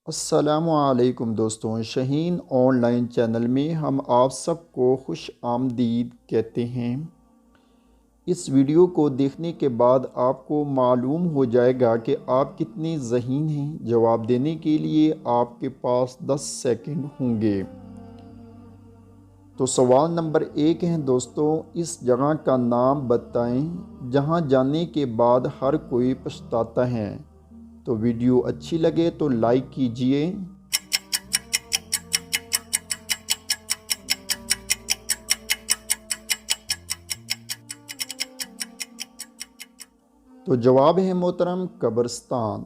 अस्सलामुअलैकुम दोस्तों, Shaheen online channel में हम आप सबको खुश आमदीद कहते हैं। इस वीडियो को देखने के बाद आपको मालूम हो जाएगा कि आप कितने ज़हीन हैं। जवाब देने के लिए आपके पास 10 सेकंड होंगे। तो सवाल नंबर 1 है दोस्तों, इस जगह का नाम बताएं जहां जाने के बाद हर कोई पछताता है। तो वीडियो अच्छी लगे तो लाइक कीजिए। तो जवाब है मोहतरम कब्रिस्तान।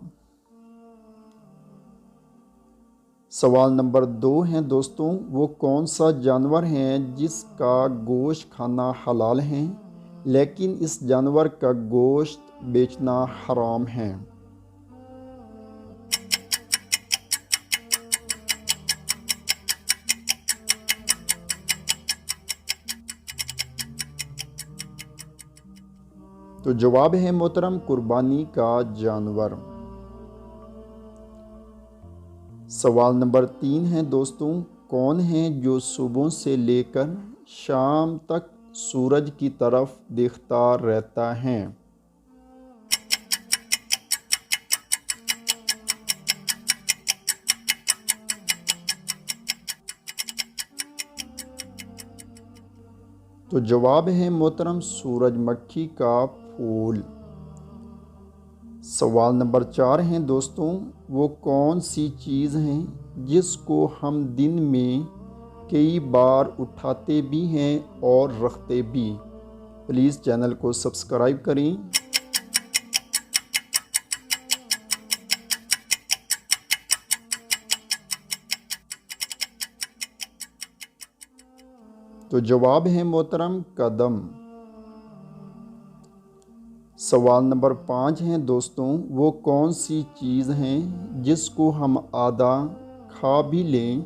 सवाल नंबर 2 है दोस्तों, वो कौन सा जानवर है जिसका गोश्त खाना हलाल है लेकिन इस जानवर का गोश्त बेचना हराम है। तो जवाब है मोहतरम कुर्बानी का जानवर। सवाल नंबर 3 है दोस्तों, कौन है जो सुबह से लेकर शाम तक सूरज की तरफ देखता रहता है। तो जवाब है मोहतरम सूरजमुखी का फूल। सवाल नंबर 4 है दोस्तों, वो कौन सी चीज़ है जिसको हम दिन में कई बार उठाते भी हैं और रखते भी। प्लीज़ चैनल को सब्सक्राइब करें। तो जवाब है मोहतरम कदम। सवाल नंबर 5 है दोस्तों, वो कौन सी चीज़ है जिसको हम आधा खा भी लें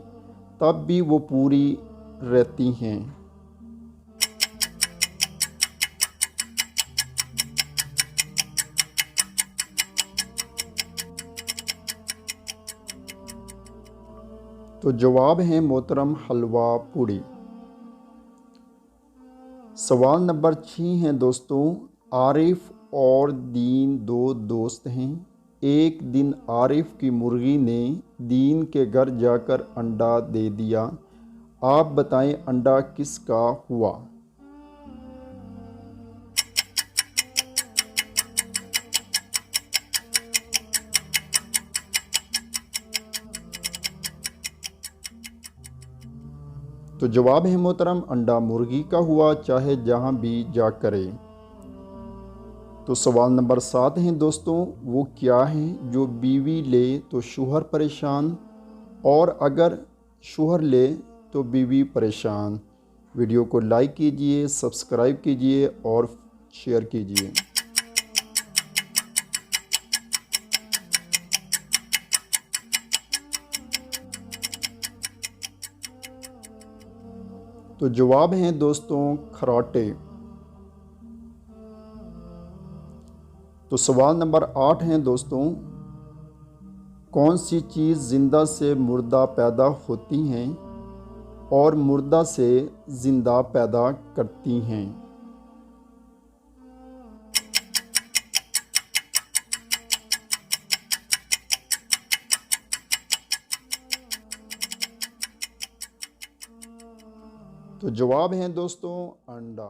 तब भी वो पूरी रहती हैं। तो जवाब है मोहतरम हलवा पूड़ी। सवाल नंबर 6 है दोस्तों, आरिफ और दीन दो दोस्त हैं। एक दिन आरिफ की मुर्गी ने दीन के घर जाकर अंडा दे दिया। आप बताएं अंडा किसका हुआ। तो जवाब है मोहतरम अंडा मुर्गी का हुआ, चाहे जहां भी जा करे। तो सवाल नंबर 7 है दोस्तों, वो क्या है जो बीवी ले तो शौहर परेशान और अगर शौहर ले तो बीवी परेशान। वीडियो को लाइक कीजिए, सब्सक्राइब कीजिए और शेयर कीजिए। तो जवाब है दोस्तों खराटे। तो सवाल नंबर 8 है दोस्तों, कौन सी चीज़ ज़िंदा से मुर्दा पैदा होती हैं और मुर्दा से ज़िंदा पैदा करती हैं। तो जवाब है दोस्तों अंडा।